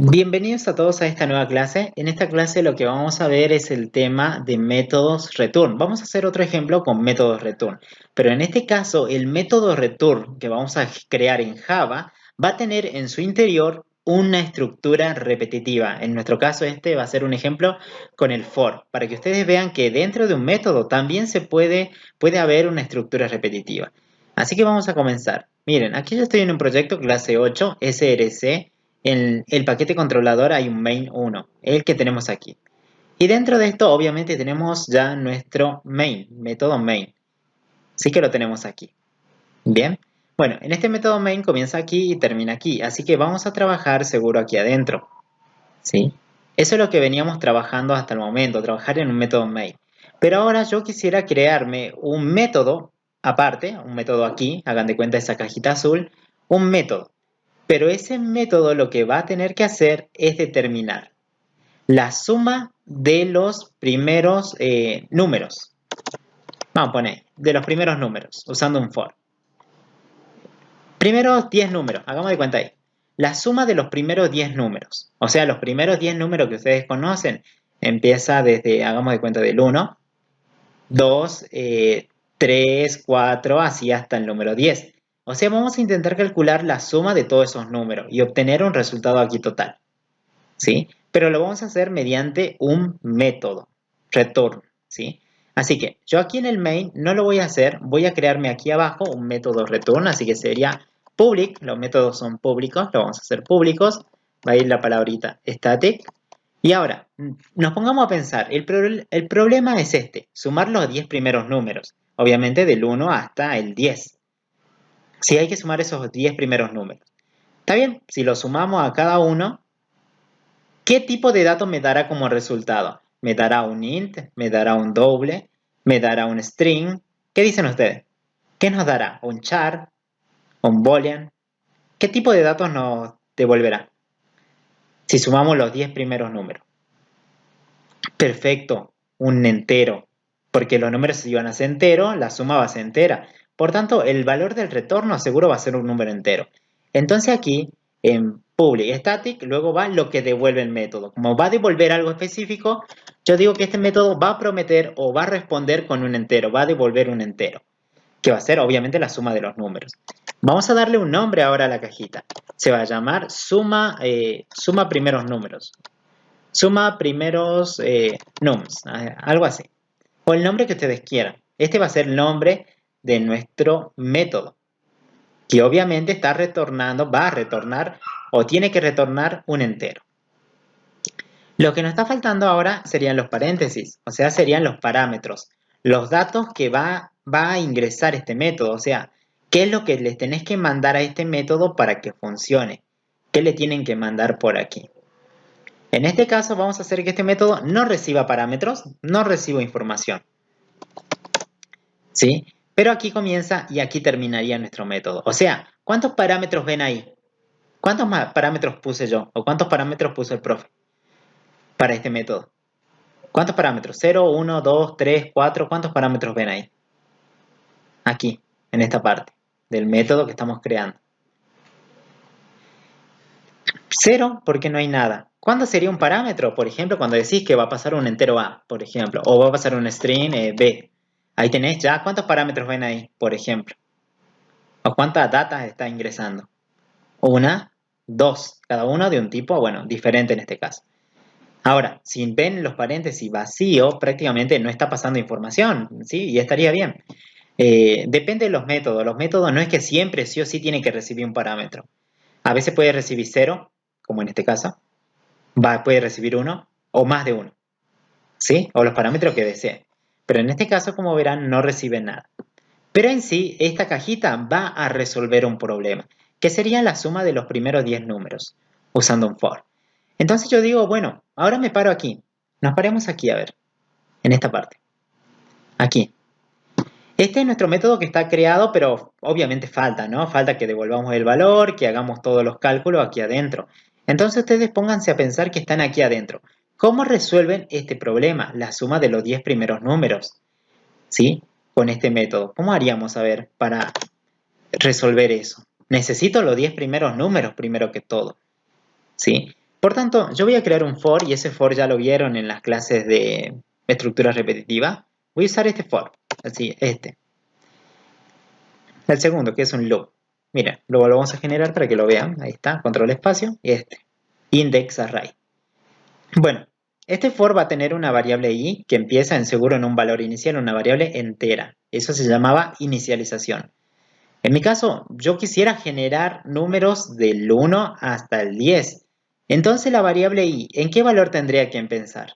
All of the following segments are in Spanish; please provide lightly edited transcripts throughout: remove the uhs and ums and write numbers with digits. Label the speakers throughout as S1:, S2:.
S1: Bienvenidos a todos a esta nueva clase. En esta clase lo que vamos a ver es el tema de métodos return. Vamos a hacer otro ejemplo con métodos return. Pero en este caso el método return que vamos a crear en Java va a tener en su interior una estructura repetitiva. En nuestro caso este va a ser un ejemplo con el for, para que ustedes vean que dentro de un método también puede haber una estructura repetitiva. Así que vamos a comenzar. Miren, aquí yo estoy en un proyecto clase 8 SRC. En el paquete controlador hay un main 1, el que tenemos aquí. Y dentro de esto obviamente tenemos ya nuestro main, método main. Así que lo tenemos aquí. Bien. Bueno, en este método main comienza aquí y termina aquí. Así que vamos a trabajar seguro aquí adentro. ¿Sí? Eso es lo que veníamos trabajando hasta el momento, trabajar en un método main. Pero ahora yo quisiera crearme un método aparte, un método aquí, hagan de cuenta esa cajita azul, un método. Pero ese método lo que va a tener que hacer es determinar la suma de los primeros números. Vamos a poner, de los primeros números, usando un for. Primeros 10 números, hagamos de cuenta ahí. La suma de los primeros 10 números. O sea, los primeros 10 números que ustedes conocen empieza desde, hagamos de cuenta, del 1, 2, 3, 4, así hasta el número 10. O sea, vamos a intentar calcular la suma de todos esos números y obtener un resultado aquí total. ¿Sí? Pero lo vamos a hacer mediante un método, return, ¿sí? Así que yo aquí en el main no lo voy a hacer, voy a crearme aquí abajo un método return, así que sería public, los métodos son públicos, lo vamos a hacer públicos, va a ir la palabrita static. Y ahora, nos pongamos a pensar, el problema es este, sumar los 10 primeros números, obviamente del 1 hasta el 10. Sí, hay que sumar esos 10 primeros números. Está bien, si lo sumamos a cada uno, ¿qué tipo de dato me dará como resultado? ¿Me dará un int? ¿Me dará un doble? ¿Me dará un string? ¿Qué dicen ustedes? ¿Qué nos dará? ¿Un char? ¿Un boolean? ¿Qué tipo de datos nos devolverá? Si sumamos los 10 primeros números. Perfecto, un entero. Porque los números si van a ser enteros, la suma va a ser entera. Por tanto, el valor del retorno seguro va a ser un número entero. Entonces aquí, en public static, luego va lo que devuelve el método. Como va a devolver algo específico, yo digo que este método va a prometer o va a responder con un entero, va a devolver un entero, que va a ser obviamente la suma de los números. Vamos a darle un nombre ahora a la cajita. Se va a llamar suma primeros números. Suma primeros nums, algo así. O el nombre que ustedes quieran. Este va a ser el nombre de nuestro método, que obviamente está retornando, va a retornar o tiene que retornar un entero. Lo que nos está faltando ahora serían los paréntesis, o sea, serían los parámetros, los datos que va a ingresar este método, o sea, qué es lo que les tenés que mandar a este método para que funcione, qué le tienen que mandar por aquí. En este caso vamos a hacer que este método no reciba parámetros, no reciba información. ¿Sí? Pero aquí comienza y aquí terminaría nuestro método. O sea, ¿cuántos parámetros ven ahí? ¿Cuántos parámetros puse yo? ¿O cuántos parámetros puso el profe para este método? ¿Cuántos parámetros? 0, 1, 2, 3, 4. ¿Cuántos parámetros ven ahí? Aquí, en esta parte del método que estamos creando. 0 porque no hay nada. ¿Cuándo sería un parámetro? Por ejemplo, cuando decís que va a pasar un entero A, por ejemplo, o va a pasar un string B. Ahí tenés ya cuántos parámetros ven ahí, por ejemplo. O cuántas datas está ingresando. Una, dos, cada uno de un tipo, bueno, diferente en este caso. Ahora, si ven los paréntesis vacíos, prácticamente no está pasando información, ¿sí? Y estaría bien. Depende de los métodos. Los métodos no es que siempre sí o sí tiene que recibir un parámetro. A veces puede recibir 0, como en este caso. Puede recibir 1 o más de 1, ¿sí? O los parámetros que desee. Pero en este caso, como verán, no recibe nada. Pero en sí, esta cajita va a resolver un problema, que sería la suma de los primeros 10 números, usando un for. Entonces yo digo, bueno, ahora me paro aquí. Nos paremos aquí, a ver, en esta parte. Aquí. Este es nuestro método que está creado, pero obviamente falta, ¿no? Falta que devolvamos el valor, que hagamos todos los cálculos aquí adentro. Entonces ustedes pónganse a pensar que están aquí adentro. ¿Cómo resuelven este problema? La suma de los 10 primeros números, ¿sí? Con este método. ¿Cómo haríamos, a ver, para resolver eso? Necesito los 10 primeros números primero que todo, ¿sí? Por tanto, yo voy a crear un for y ese for ya lo vieron en las clases de estructura repetitiva. Voy a usar este for, así, este. El segundo, que es un loop. Miren, luego lo vamos a generar para que lo vean. Ahí está, control espacio y este. Index array. Bueno, este for va a tener una variable i que empieza en seguro en un valor inicial, una variable entera. Eso se llamaba inicialización. En mi caso, yo quisiera generar números del 1 hasta el 10. Entonces la variable i, ¿en qué valor tendría que empezar?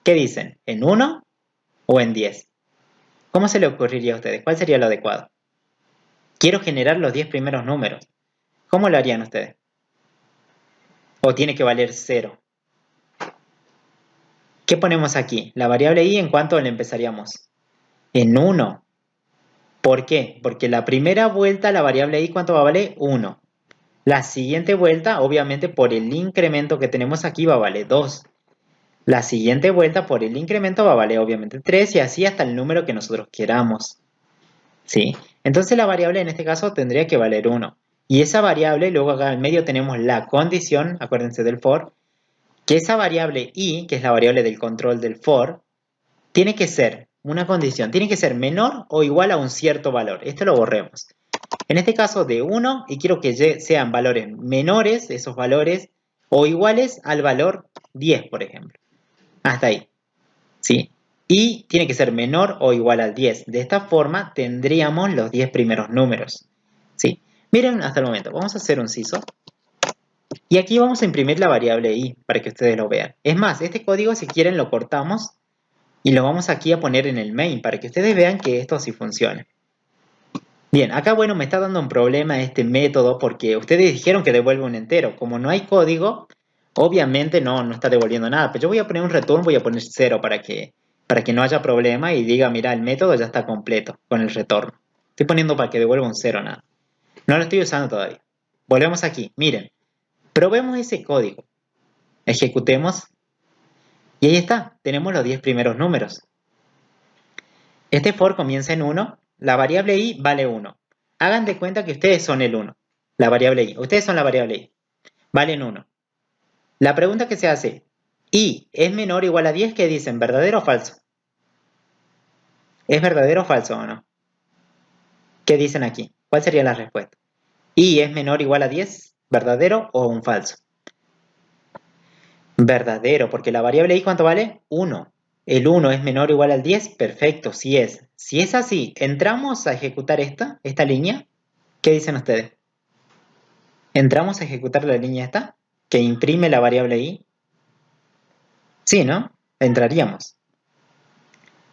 S1: ¿Qué dicen? ¿En 1 o en 10? ¿Cómo se le ocurriría a ustedes? ¿Cuál sería lo adecuado? Quiero generar los 10 primeros números. ¿Cómo lo harían ustedes? ¿O tiene que valer 0? ¿Qué ponemos aquí? La variable i, ¿en cuánto le empezaríamos? En 1. ¿Por qué? Porque la primera vuelta la variable i, ¿cuánto va a valer? 1. La siguiente vuelta, obviamente por el incremento que tenemos aquí, va a valer 2. La siguiente vuelta por el incremento va a valer obviamente 3 y así hasta el número que nosotros queramos. ¿Sí? Entonces la variable en este caso tendría que valer 1. Y esa variable, luego acá en medio tenemos la condición, acuérdense del for, que esa variable i, que es la variable del control del for, tiene que ser una condición, tiene que ser menor o igual a un cierto valor. Esto lo borremos. En este caso de 1 y quiero que sean valores menores, esos valores, o iguales al valor 10, por ejemplo. Hasta ahí. ¿Sí? Y tiene que ser menor o igual al 10. De esta forma tendríamos los 10 primeros números. ¿Sí? Miren hasta el momento. Vamos a hacer un CISO. Y aquí vamos a imprimir la variable i para que ustedes lo vean. Es más, este código si quieren lo cortamos y lo vamos aquí a poner en el main para que ustedes vean que esto sí funciona. Bien, acá bueno me está dando un problema este método porque ustedes dijeron que devuelve un entero. Como no hay código, obviamente no está devolviendo nada. Pero yo voy a poner un return, voy a poner 0 para que no haya problema y diga, mira, el método ya está completo con el retorno. Estoy poniendo para que devuelva un 0 nada. No lo estoy usando todavía. Volvemos aquí, miren. Probemos ese código. Ejecutemos. Y ahí está, tenemos los 10 primeros números. Este for comienza en 1, la variable i vale 1. Hagan de cuenta que ustedes son el 1, la variable i. Ustedes son la variable i, valen 1. La pregunta que se hace, i es menor o igual a 10, ¿qué dicen? ¿Verdadero o falso? ¿Es verdadero o falso o no? ¿Qué dicen aquí? ¿Cuál sería la respuesta? ¿I es menor o igual a 10? ¿Verdadero o un falso? Verdadero, porque la variable i ¿cuánto vale? 1. El 1 es menor o igual al 10, perfecto, sí es. Si es así, entramos a ejecutar esta línea. ¿Qué dicen ustedes? ¿Entramos a ejecutar la línea esta? Que imprime la variable i. Sí, ¿no? Entraríamos.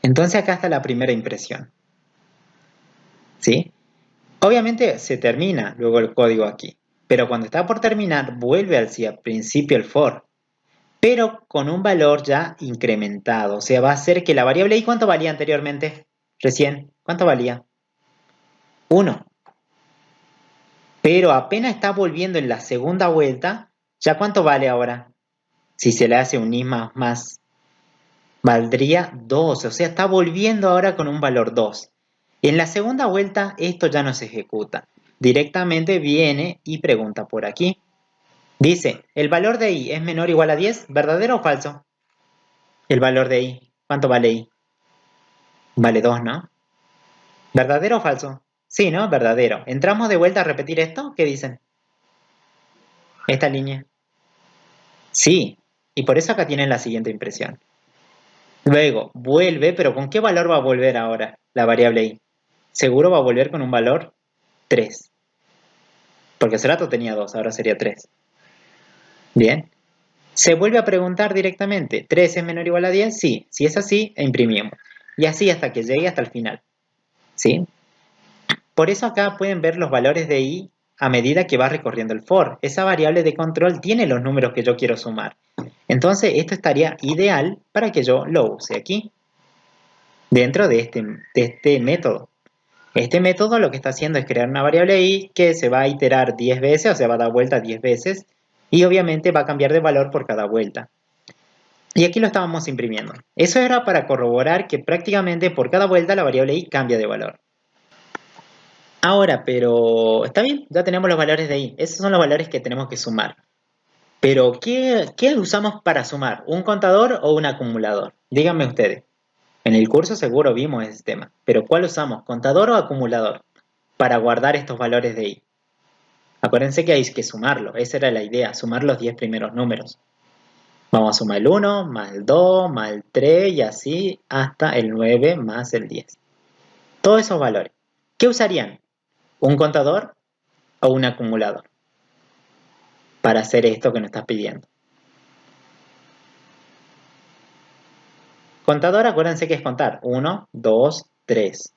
S1: Entonces acá está la primera impresión. ¿Sí? Obviamente se termina luego el código aquí. Pero cuando está por terminar, vuelve al principio el for. Pero con un valor ya incrementado. O sea, va a ser que la variable i, ¿cuánto valía anteriormente? Recién, ¿cuánto valía? 1. Pero apenas está volviendo en la segunda vuelta, ¿ya cuánto vale ahora? Si se le hace un i más, valdría 2. O sea, está volviendo ahora con un valor 2. En la segunda vuelta, esto ya no se ejecuta. Directamente viene y pregunta por aquí. Dice, ¿el valor de i es menor o igual a 10? ¿Verdadero o falso? El valor de i. ¿Cuánto vale i? Vale 2, ¿no? ¿Verdadero o falso? Sí, ¿no? Verdadero. ¿Entramos de vuelta a repetir esto? ¿Qué dicen? Esta línea. Sí. Y por eso acá tienen la siguiente impresión. Luego, vuelve, pero ¿con qué valor va a volver ahora la variable i? Seguro va a volver con un valor 3. Porque hace rato tenía 2, ahora sería 3. Bien. Se vuelve a preguntar directamente, ¿3 es menor o igual a 10? Sí. Si es así, imprimimos. Y así hasta que llegue hasta el final. ¿Sí? Por eso acá pueden ver los valores de i a medida que va recorriendo el for. Esa variable de control tiene los números que yo quiero sumar. Entonces esto estaría ideal para que yo lo use aquí, dentro de este método. Este método lo que está haciendo es crear una variable i que se va a iterar 10 veces, o sea, va a dar vuelta 10 veces, y obviamente va a cambiar de valor por cada vuelta. Y aquí lo estábamos imprimiendo. Eso era para corroborar que prácticamente por cada vuelta la variable i cambia de valor. Ahora, pero está bien, ya tenemos los valores de i. Esos son los valores que tenemos que sumar. Pero, ¿qué usamos para sumar? ¿Un contador o un acumulador? Díganme ustedes. En el curso seguro vimos ese tema. Pero ¿cuál usamos? ¿Contador o acumulador? Para guardar estos valores de i. Acuérdense que hay que sumarlo. Esa era la idea, sumar los 10 primeros números. Vamos a sumar el 1, más el 2, más el 3 y así hasta el 9 más el 10. Todos esos valores. ¿Qué usarían? ¿Un contador o un acumulador? Para hacer esto que nos estás pidiendo. Contador, acuérdense que es contar. 1, 2, 3.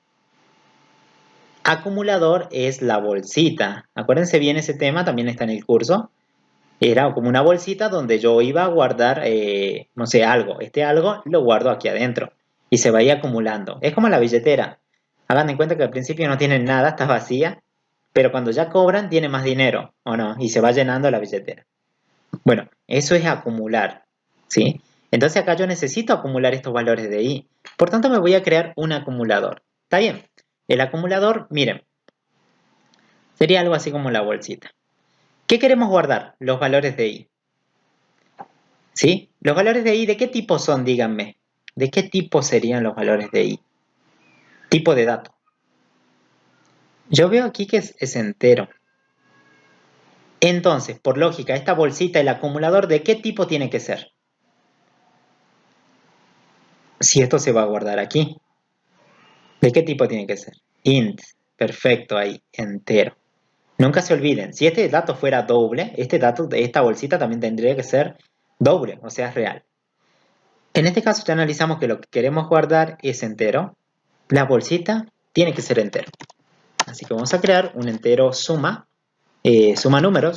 S1: Acumulador es la bolsita. Acuérdense bien ese tema, también está en el curso. Era como una bolsita donde yo iba a guardar, no sé, algo. Este algo lo guardo aquí adentro y se va a ir acumulando. Es como la billetera. Hagan en cuenta que al principio no tienen nada, está vacía, pero cuando ya cobran tiene más dinero, ¿o no? Y se va llenando la billetera. Bueno, eso es acumular, ¿sí? Entonces acá yo necesito acumular estos valores de i. Por tanto me voy a crear un acumulador. ¿Está bien? El acumulador, miren, sería algo así como la bolsita. ¿Qué queremos guardar? Los valores de i. ¿Sí? Los valores de i, ¿de qué tipo son? Díganme. ¿De qué tipo serían los valores de i? Tipo de dato. Yo veo aquí que es entero. Entonces, por lógica, esta bolsita, el acumulador, ¿de qué tipo tiene que ser? Si esto se va a guardar aquí. ¿De qué tipo tiene que ser? Int. Perfecto, ahí, entero. Nunca se olviden, si este dato fuera doble, este dato de esta bolsita también tendría que ser doble, o sea, es real. En este caso ya analizamos que lo que queremos guardar es entero. La bolsita tiene que ser entero. Así que vamos a crear un entero suma números.